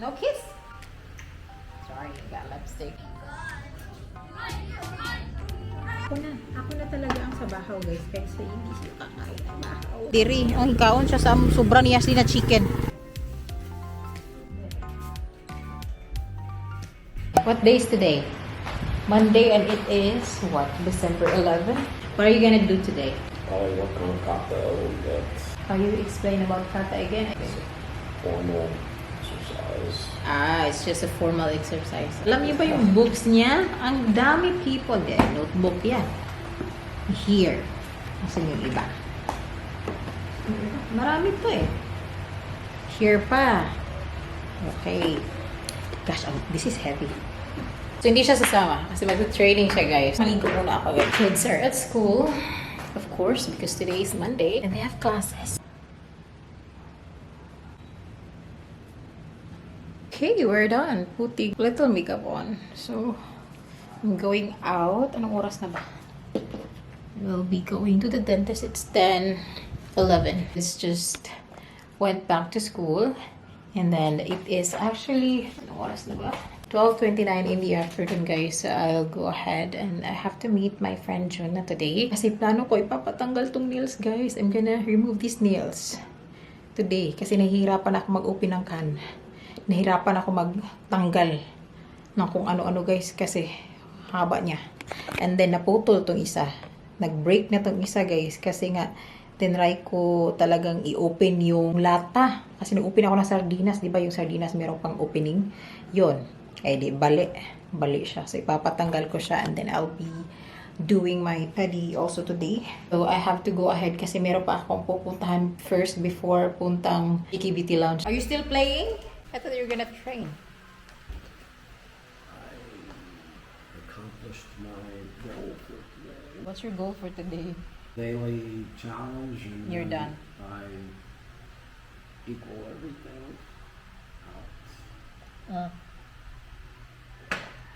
No kiss? Sorry, got lipstick. Ako na talaga ang sa bahaw, guys. Kasi hindi siya kakain ang bahaw. Diri, ang kaon siya sa sobrang niyasli na chicken. What day is today? Monday, and it is what? December 11? What are you gonna do today? Probably work on kata a little bit. How you explain about kata again? Formal exercise. It's just a formal exercise. Alam niyo ba yung books niya? Ang dami people there. Notebook yan. Here. Asan yung iba? Marami to eh. Here pa. Okay. Gosh, this is heavy. So, hindi siya sasama. Kasi mag-training siya, guys. Maligo muna ako. Kids are at school. Of course, because today is Monday. And they have classes. Okay, we're done. Putting little makeup on. So, I'm going out. Anong oras na ba? We'll be going to the dentist. It's 10:11. It's just went back to school. And then it is actually, anong oras na ba? 12:29 in the afternoon, guys. So I'll go ahead and I have to meet my friend Juna today. Kasi plano ko ipapatanggal tong nails, guys. I'm gonna remove these nails today. Kasi nahihirapan ako mag-open ng can. Nahihirapan ako magtanggal ng kung ano-ano, guys. Kasi haba niya. And then naputol tong isa. Nag-break na tong isa, guys. Kasi nga, tinry ko talagang i-open yung lata. Kasi nag-open ako ng sardinas. Di ba yung sardinas meron pang opening? Yun. Eh di, bali siya. So, ipapatanggal ko siya and then I'll be doing my pedi also today. So, I have to go ahead kasi meron pa akong pupuntahan first before puntang EKBT Lounge. Are you still playing? I thought you were gonna train. I accomplished my goal for today. What's your goal for today? Daily challenge, and You're done. I equal everything out.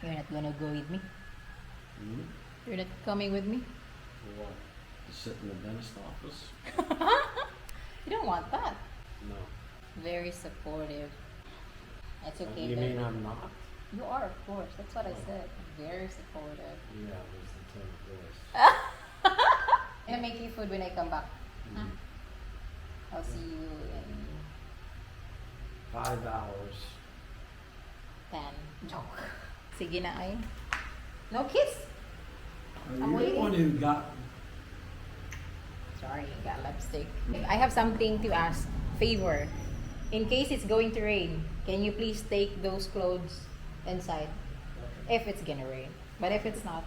You're not gonna go with me? Hmm? You're not coming with me? For what? To sit in the dentist office? You don't want that. No. Very supportive. It's okay. You then. mean I'm not? You are, of course. That's what I said. Very supportive. Yeah, there's the tone of voice. I'll make you food when I come back. Huh? Mhm. I'll see you in 5 hours. 10. Joke. Sige na ay. No kiss? Are I'm you the waiting. one who got... Sorry, got lipstick. I have something to ask. Favor. In case it's going to rain, can you please take those clothes inside? If it's gonna rain. But if it's not,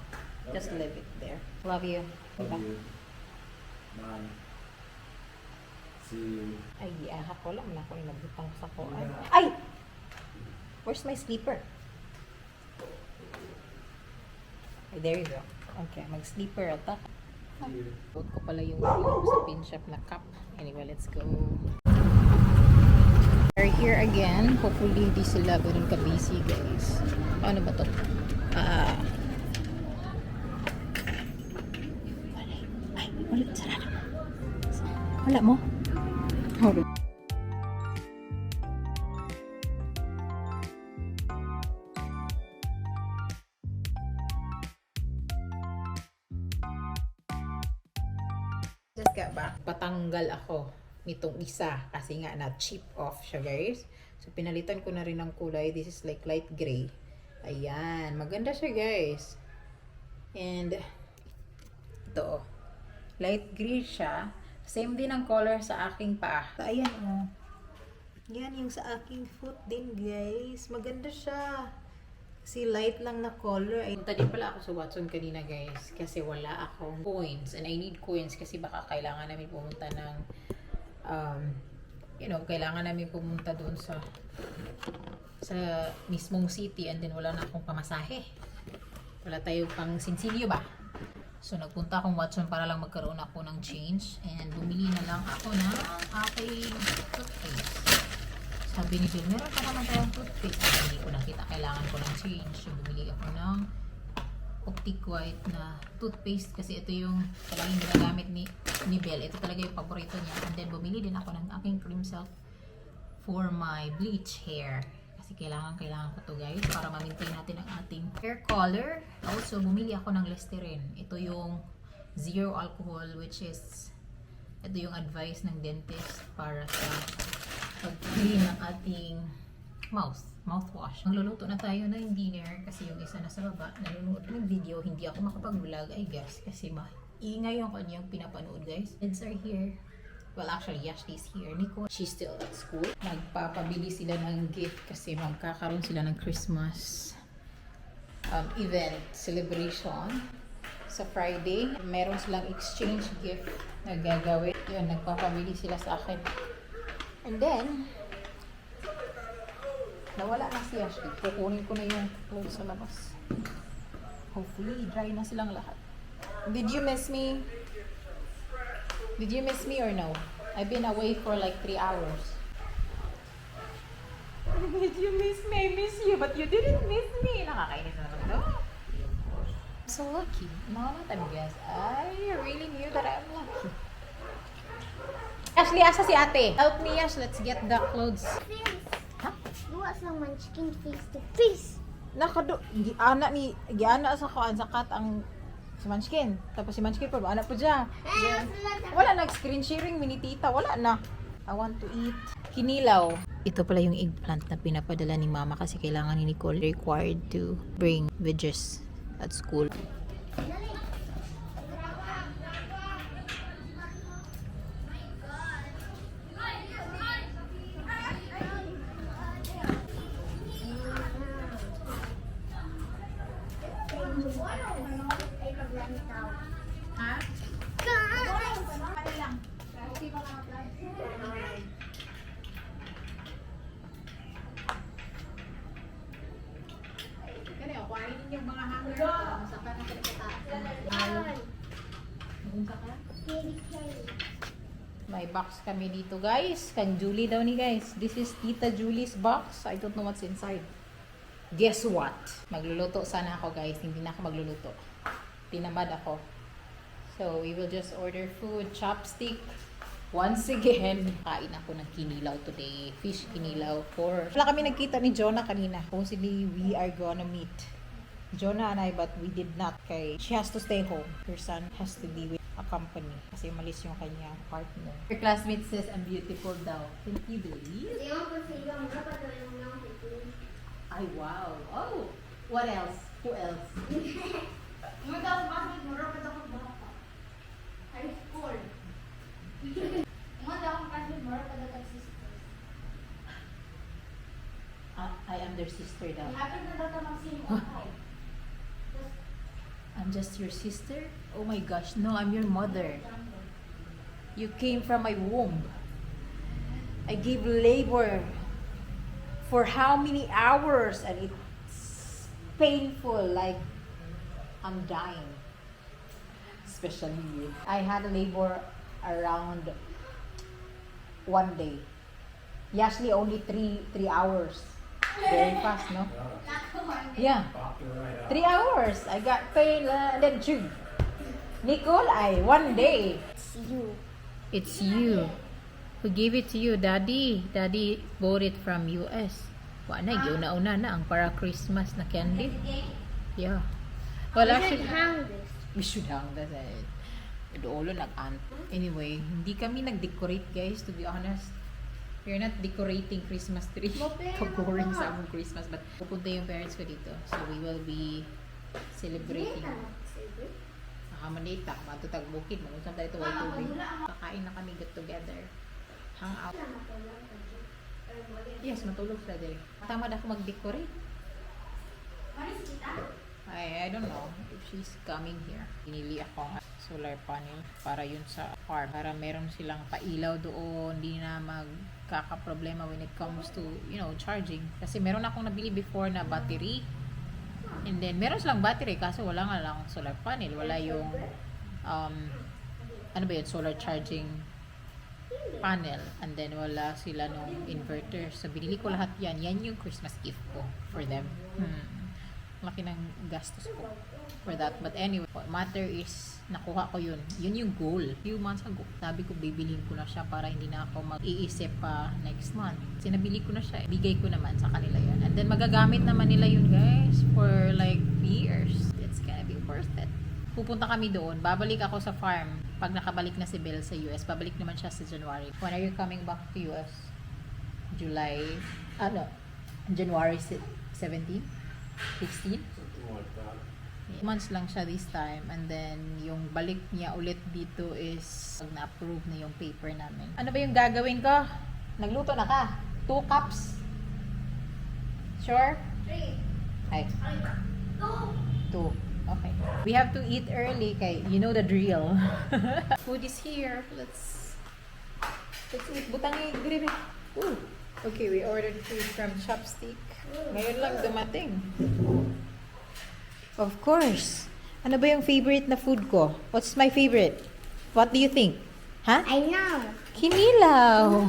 just Okay. leave it there. Love you. Love Bye. you. Bye. See you. Ay, ako lang na ako yung nagbutang sa ko. Yeah. Ay! Where's my sleeper? Ay, there you go. Okay, mag-sleeper ata. See you. Huwag ko pala yung sa pin shop na cup. Anyway, let's go. We're here again. Hopefully, hindi sila ganun ka-busy, guys. Ano ba to? Ay, ulit. Sarado. Wala mo? Hold on. Just got back. Patanggal ako nitong isa kasi nga na-chip off siya, guys. So, pinalitan ko na rin ng kulay. This is like light gray. Ayan. Maganda siya, guys. And ito. Light gray siya. Same din ang color sa aking paa. Ayan, oh. Yan yung sa aking foot din, guys. Maganda siya. Kasi light lang na color. Ay, punta din pala ako sa Watson kanina, guys. Kasi wala akong coins. And I need coins kasi baka kailangan namin pumunta ng kailangan namin pumunta doon sa mismong city and then wala na akong pamasahe. Wala tayong pang sinsilyo ba? So, nagpunta akong Watson para lang magkaroon ako ng change and bumili na lang ako ng aking toothpaste. Sabi ni Jill, meron pa naman tayong toothpaste. Hindi ko nakita, kailangan ko ng change. So, bumili ako ng Optic White na toothpaste kasi ito yung talagang ginagamit ni Belle. Ito talaga yung paborito niya. And then, bumili din ako ng aking cream silk for my bleach hair. kasi kailangan ko to guys para ma-maintain natin ang ating hair color. Also, bumili ako ng Listerine. Ito yung zero alcohol, which is ito yung advice ng dentist para sa pag-clean ng ating mouthwash. Magluluto na tayo ng dinner kasi yung isa na sa baba nanonood ng video. Hindi ako makapag-vlog, I guess, kasi maingay yung kanyang pinapanood, guys. Kids are here. Well, actually, Ashley's here. Nico, she's still at school. Nagpapabili sila ng gift kasi magkakaroon sila ng Christmas event celebration sa Friday. Meron silang exchange gift na gagawin. Yun, nagpapabili sila sa akin. And then, nawala na si Ashley. Kukunin ko na yung clothes sa labas. Hopefully, dry na silang lahat. Did you miss me? Did you miss me or no? I've been away for like 3 hours. Did you miss me? I miss you, but you didn't miss me. Nakakainis na naman ito. So lucky. Mama, I guess. I really knew that I'm lucky. Ashley, asa si ate? Help me, Ash. Let's get the clothes. Huh? Luwa sa munchkin face to face. Nakado, giana sa kuan sa kat ang si Munchkin. Tapos si Munchkin pa anak po dyan. Wala nag-screen sharing mini tita, wala na. I want to eat kinilaw. Ito pala yung eggplant na pinapadala ni Mama kasi kailangan ni Nicole required to bring veggies at school. Ha? Kani ako ay yung mga hanger. Saka na may box kami dito, guys. Kang Julie daw ni, guys. This is Tita Julie's box. I don't know what's inside. Guess what? Magluluto sana ako, guys. Hindi na ako magluluto. Tinamad ako. So, we will just order food. Chopstick. Once again, kain ako ng kinilaw today. Fish kinilaw for... Wala kami nagkita ni Jonah kanina. Supposedly, we are gonna meet Jonah and I, but we did not. Kay she has to stay home. Her son has to be with a company kasi malis yung kanyang partner. Her classmate says, I'm beautiful daw. Can you believe? Ay, wow. Oh, what else? Who else? I am their sister daw. I'm just your sister? Oh my gosh, no, I'm your mother. You came from my womb. I gave labor for how many hours and it's painful, like I'm dying. Especially you. I had a labor around 1 day. Actually only 3 hours. Very fast, no? Yeah. 3 hours. I got pain and then tube. Nicole, 1 day. It's you. It's you. Who gave it to you? Daddy. Daddy bought it from US. Wala na, una na ang para Christmas na candy. Yeah. Well, actually, hang this. we should hang this. Doolo nag-ant. Anyway, hindi kami nag-decorate, guys, to be honest. We're not decorating Christmas tree. Boring sa among Christmas. But pupunta yung parents ko dito. So, we will be celebrating. Nakamanita. Matutag bukid. Mag-usap tayo ito. Kakain na kami get together. Hang out. Yes, matulog sila dali. Tamad ako mag-decorate. I don't know if she's coming here. Pinili ako ng solar panel para yun sa farm. Para meron silang pailaw doon. Hindi na magkakaproblema when it comes to, charging. Kasi meron akong nabili before na battery. And then, meron silang battery kaso wala nga lang solar panel. Wala yung, solar charging panel. And then, wala sila nung inverter. So, binili ko lahat yan. Yan yung Christmas gift ko for them. Laki ng gastos ko for that. But anyway, what matter is, nakuha ko yun. Yun yung goal. Few months ago, sabi ko, bibiliin ko na siya para hindi na ako mag-iisip pa next month. Sinabili ko na siya. Bigay ko naman sa kanila yun. And then, magagamit naman nila yun, guys, for like years. It's gonna be worth it. Pupunta kami doon. Babalik ako sa farm. Pag nakabalik na si Belle sa US, babalik naman siya sa January. When are you coming back to US? January 17? 16? Something like that. Months lang siya this time, and then yung balik niya ulit dito is pag na-approve na yung paper namin. Ano ba yung gagawin ko? Nagluto na ka? 2 cups? Sure? 3. Ay, 2. 2. Okay. We have to eat early kay you know the drill. Food is here. Let's eat. Butangi, gribe. Ooh. Okay, we ordered food from Chopstick. Ngayon lang dumating. Of course. Ano ba yung favorite na food ko? What's my favorite? What do you think? Ha? I know. Kinilaw.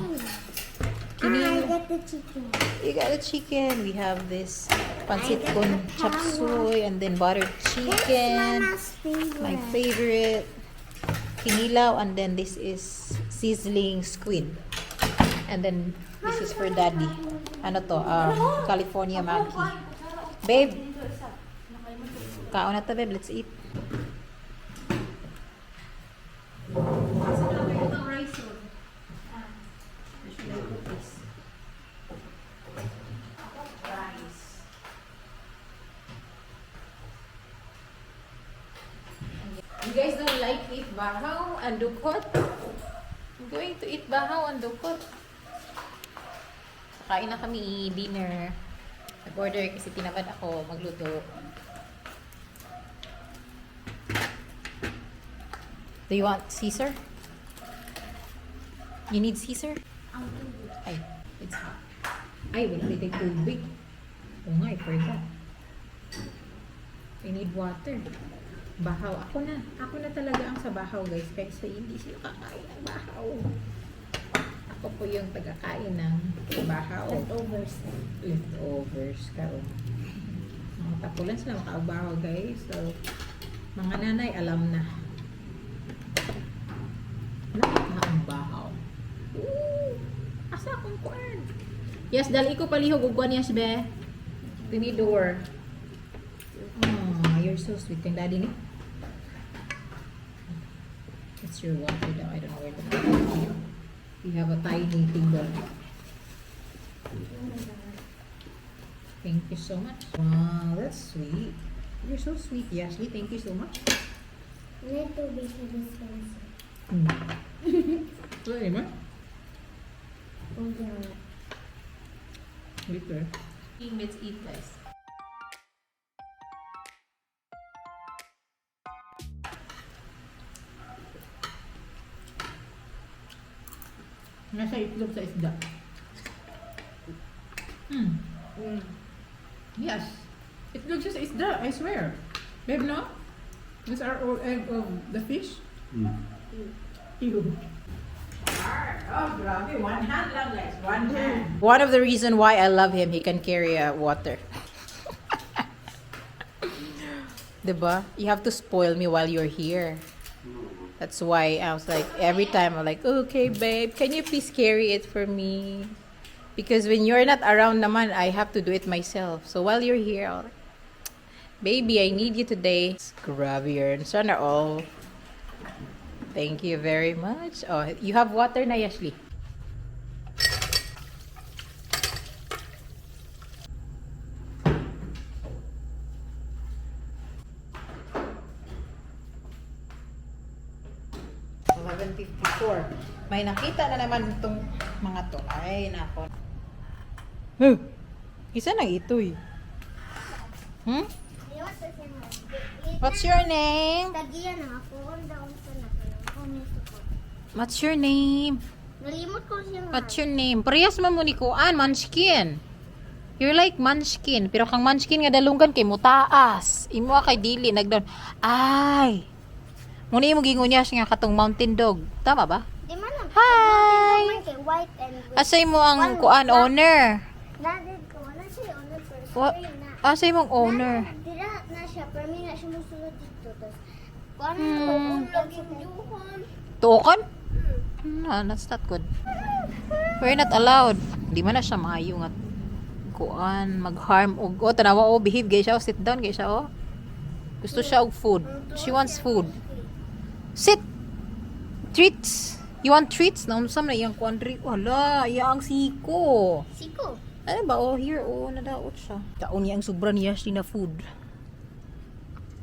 I got the chicken. You got a chicken. We have this pancit con chop suey and then buttered chicken. Mama's favorite. My favorite. Kinilaw, and then this is sizzling squid. And then this is for daddy. Ano to? California Maggi. Babe. Kaon na to, babe. Let's eat. You guys don't like eat bahaw and dukot? I'm going to eat bahaw and dukot. Kain na kami dinner. Nag-order kasi tinamad ako magluto. Do you want Caesar? You need Caesar? Ay, it's hot. Ay, wala nitay tubig. Oh nga, I forgot. I need water. Bahaw. Ako na talaga ang sa bahaw, guys. Kasi hindi sila kakain ng bahaw. Ako po yung tagakain ng bahaw. Leftovers ka. Mga tapulan sila makaubahaw, guys. So, mga nanay, alam na. Nakita ang bahaw. Ooh! Asa akong kuan? Yes, dali ko palihog ug kuan yes, be. Tinidor. Oh, you're so sweet. Kang daddy ni. It's your water daw. I don't know where to put it. You have a tiny finger. Thank you so much. Wow, that's sweet. You're so sweet, Ashley. Thank you so much. Need to be to dispenser. Wala naman. Okay. Wait there. Let's eat, guys. Nasa itlog sa isda. Yes. Itlog siya sa isda, I swear. Babe, no? These are all egg of the fish. Ew. Oh, grabe. One hand lang, guys. One hand. One of the reason why I love him, he can carry water. Diba? You have to spoil me while you're here. That's why I was like, every time I'm like, okay, babe, can you please carry it for me? Because when you're not around naman, I have to do it myself. So while you're here, I'll like, baby, I need you today. Grabe yun. Sana all. Thank you very much. Oh, you have water na, Ashley. May nakita na naman itong mga to. Ay, nako. Isa nang itoy. What's your name? Tagiyan na ako. Down sa nakin. What's your name? Nalimot ko siya nga. What's your name? Parehas man mo ni Kuan, Munchkin. You're like Munchkin. Pero kang Munchkin nga dalunggan kay mutaas. Imo kay dili nagdown. Ay. Muna imo gingunya siya nga katong mountain dog. Tama ba? Di man lang. Hi! White and red. Asay mo ang Kuan owner. Dadid ko. Wala siya on owner first. What? Pero na. Asa imong owner? Dira na siya, pero may na siya musulod dito. Tapos, paano mag-ulag yung yuhan? Tuokan? No, that's not good. We're not allowed. Di man na siya maayo nga kuan, mag-harm og tanawa behave gay siya, sit down gay siya Gusto siya og food. She wants food. Sit. Treats. You want treats? Naunsa na iyang kuandri. Wala, iya ang siko. Siko. Ano ba? Here, nadaot siya. Kaon niya ang sobra niya na food.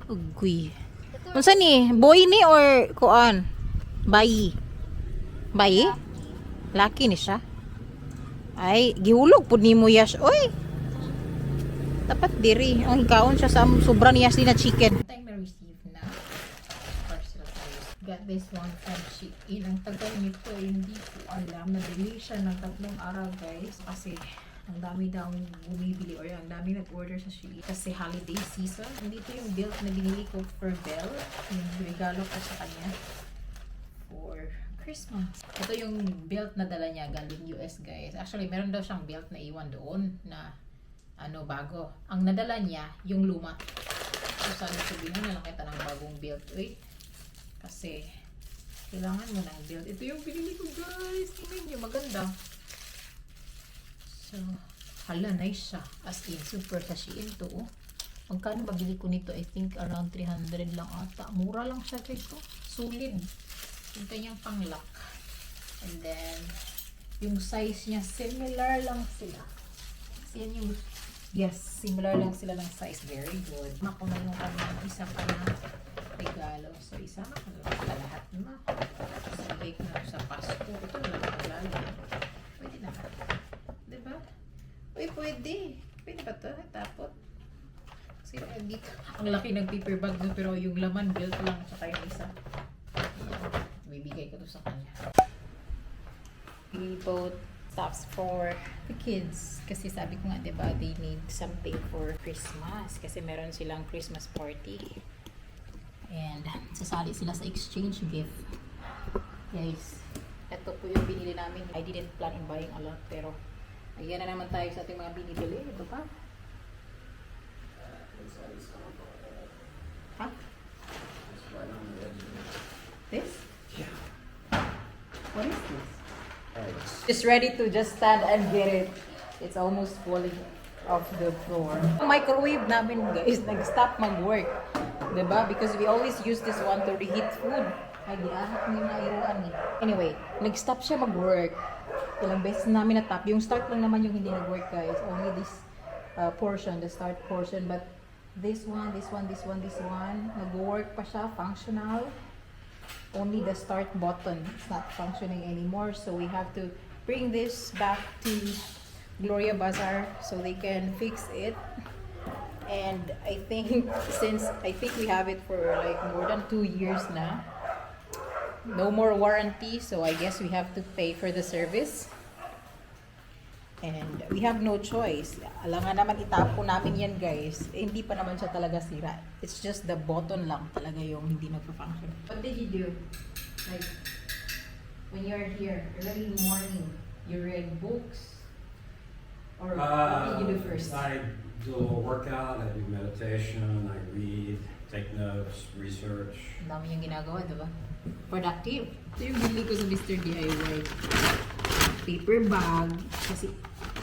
Ugoy. Unsa ni? Boy ni or kuan? Bayi. Bayi? Laki ni siya. Ay, gihulog pud nimo yash. Oy. Dapat diri. Ang hikaon siya sa sobra niya na chicken. Time na receive na. Parcel ayos. Got this one from Shein. Ang tagal nito ay hindi ko alam. Na-delay siya ng 3 araw guys. Kasi ang dami daw bumibili or ang dami nag-order sa Shein. Kasi holiday season. Dito yung belt na binili ko for Belle. Yung regalo ko sa kanya. For Christmas. Ito yung belt na dala niya galing US guys. Actually, meron daw siyang belt na iwan doon na bago. Ang nadala niya, yung luma. So, sabi ko, binuha na lang kita ng bagong belt. Uy, kasi kailangan mo ng belt. Ito yung binili ko guys. Tingnan nyo, maganda. So, hala, nice siya. As in, super sa Shein to. Magkano mabili ko nito? I think around 300 lang ata. Mura lang siya guys. Solid. Yung kanyang panglock. And then, yung size niya, similar lang sila. Kasi yan yung, yes, similar lang sila ng size. Very good. Mako na yung kanyang isa pa na regalo. So, isama ko na lang lahat na. Sabay ko na sa Pasko. Ito na lang regalo. Pwede na. Diba? Uy, pwede. Pwede ba ito? Tapot. Kasi dito, ang laki ng paper bag no, pero yung laman, built lang. Tsaka yung isa. Bibigay ko to sa kanya. We bought stuffs for the kids. Kasi sabi ko nga, diba, they need something for Christmas. Kasi meron silang Christmas party. And sasali sila sa exchange gift. Guys, ito po yung binili namin. I didn't plan in buying a lot. Pero, ayan na naman tayo sa ating mga binibili. Ito pa. Ha? This? What is this? Just ready to just stand and get it. It's almost falling off the floor. Ang microwave namin guys, nag-stop mag-work. Diba? Because we always use this one to reheat food. Ay, diahat mo yung nairuan eh. Anyway, nag-stop siya mag-work. Ilang beses namin na-tap. Yung start lang naman yung hindi nag-work guys. Only this portion, the start portion. But this one, nag-work pa siya, functional. Only the start button is not functioning anymore, so we have to bring this back to Gloria Bazaar so they can fix it. And I think we have it for like more than 2 years now, no more warranty, so I guess we have to pay for the service. And we have no choice. Alangan naman itapo namin yan guys. Eh, hindi pa naman siya talaga sira. It's just the button lang talaga yung hindi nagpa-function. What did you do? Like, when you're here, early in the morning, you read books? Or what did you do first? I do a little workout, I do meditation, I read, take notes, research. Ang dami yung ginagawa, diba? Productive. Ito yung bili ko sa Mr. DIY. Paper bag. Kasi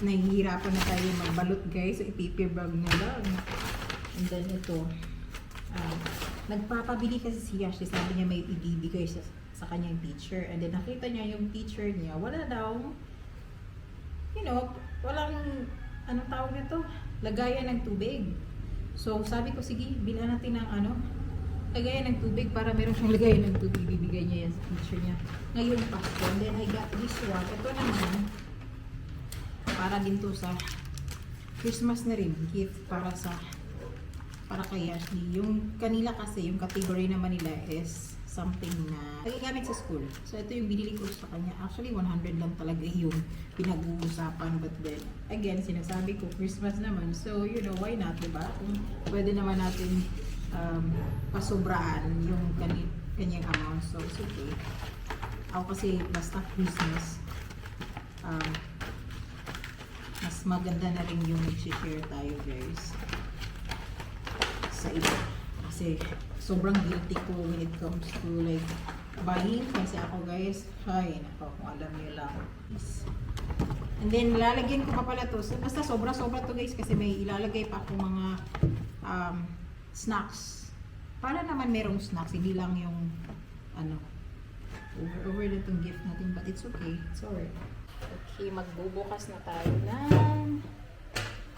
nahihirapan na tayo magbalot guys. So, i-paper bag na lang. And then ito. Nagpapabili kasi siya. Sabi niya may ibibigay sa kanyang teacher. And then nakita niya yung teacher niya. Wala daw, walang, anong tawag nito? Lagayan ng tubig. So, sabi ko, sige, bilhan natin ng lagayan ng tubig para meron siyang lagayan ng tubig. Bibigay niya yan sa teacher niya. Ngayon Pasko. And then I got this one. Ito naman, para din to sa Christmas na rin. Gift para kay Ashley. Yung kanila kasi, yung category naman nila is something na nagagamit sa school. So, ito yung binili ko sa kanya. Actually, 100 lang talaga yung pinag-uusapan. But then, again, sinasabi ko, Christmas naman. So, why not, diba? Kung pwede naman natin pasubraan yung kanyang amount. So, it's okay. Ako kasi, basta Christmas, Mas maganda na rin yung mag-share tayo guys sa iba. Kasi sobrang guilty ko when it comes to like buying. Kasi ako guys, hay, nako, kung alam niyo lang. And then lalagyan ko pa pala to. So, basta sobra-sobra to guys kasi may ilalagay pa ako mga snacks. Para naman merong snacks, hindi lang yung ano, over na itong gift natin, but it's okay. It's alright. Okay, magbubukas na tayo ng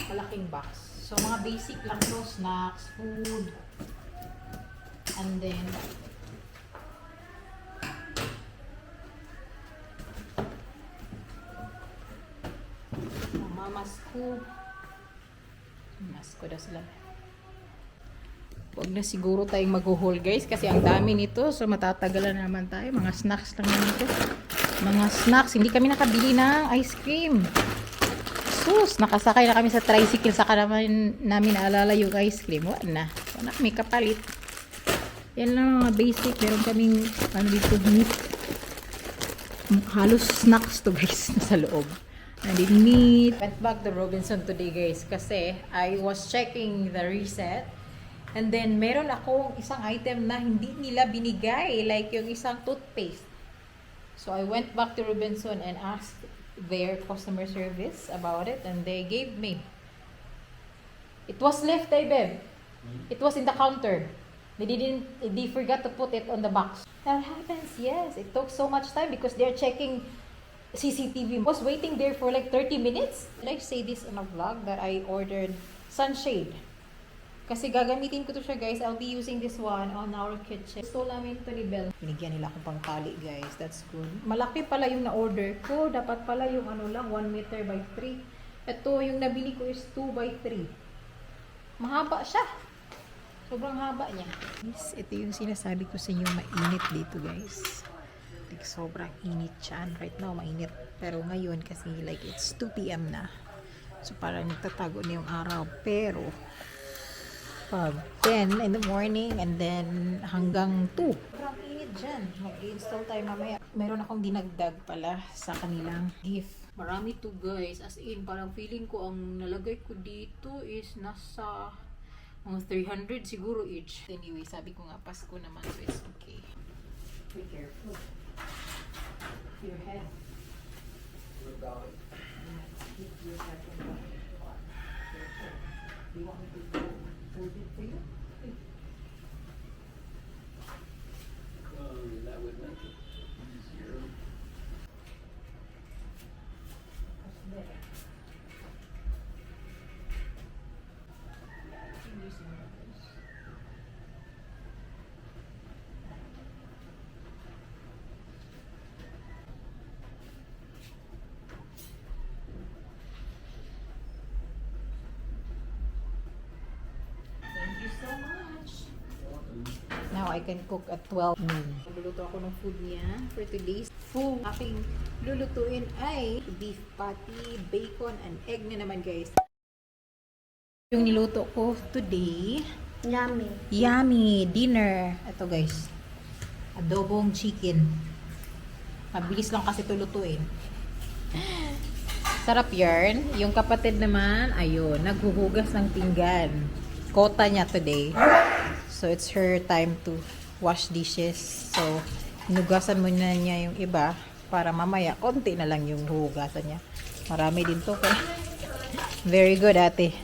malaking box. So, mga basic lang to, snacks, food, and then mamasko. Masko daw sila. Huwag na siguro tayong mag-haul guys kasi ang dami nito. So matatagalan naman tayo. Mga snacks lang naman ito. Mga snacks. Hindi kami nakabili ng ice cream. Sus, nakasakay na kami sa tricycle. Saka naman namin naalala yung ice cream. Wala na. Wala kami kapalit. Yan lang mga basic. Meron kaming ano dito, meat. Halos snacks to guys. Nasa loob. Nandito meat. Went back to Robinson today guys. Kasi I was checking the reset. And then, meron akong isang item na hindi nila binigay. Like, yung isang toothpaste. So, I went back to Robinson and asked their customer service about it. And they gave me. It was left, babe. It was in the counter. They forgot to put it on the box. That happens, yes. It took so much time because they're checking CCTV. I was waiting there for like 30 minutes. Did I say this in a vlog that I ordered sunshade? Kasi gagamitin ko to siya guys. I'll be using this one on our kitchen. Gusto namin ito ni Belle. Binigyan nila akong pang tali guys. That's good. Malaki pala yung na-order ko. Dapat pala yung ano lang, 1 meter by 3. Ito yung nabili ko is 2 by 3. Mahaba siya. Sobrang haba niya. Yes, ito yung sinasabi ko sa inyo mainit dito guys. Like, sobrang init siya. Right now mainit. Pero ngayon kasi like it's 2 PM na. So parang nagtatago na yung araw. Pero pag 10 in the morning and then hanggang 2. Sobrang init dyan. Mag-install tayo mamaya. Meron akong dinagdag pala sa kanilang gift. Marami to guys. As in, parang feeling ko ang nalagay ko dito is nasa mga 300 siguro each. Anyway, sabi ko nga Pasko naman so it's okay. Be careful. Your head. What about it? Keep your head from the water. Careful. Do you want me to go? Hold it for you? That would make it easier. What's there? Yeah, I can use one of those. Thank you so much. Now I can cook at 12 noon. Magluluto ako ng food niya for today's food. Aking lulutuin ay beef patty, bacon, and egg na naman guys. Yung niluto ko today, Yummy. yummy dinner. Ito guys, adobong chicken. Mabilis lang kasi ito lutuin. Sarap yarn. Yung kapatid naman, ayun, naghuhugas ng pinggan. Kota niya today. So, it's her time to wash dishes. So, hinugasan mo na niya yung iba para mamaya, konti na lang yung hugasan niya. Marami din to. Very good, ate.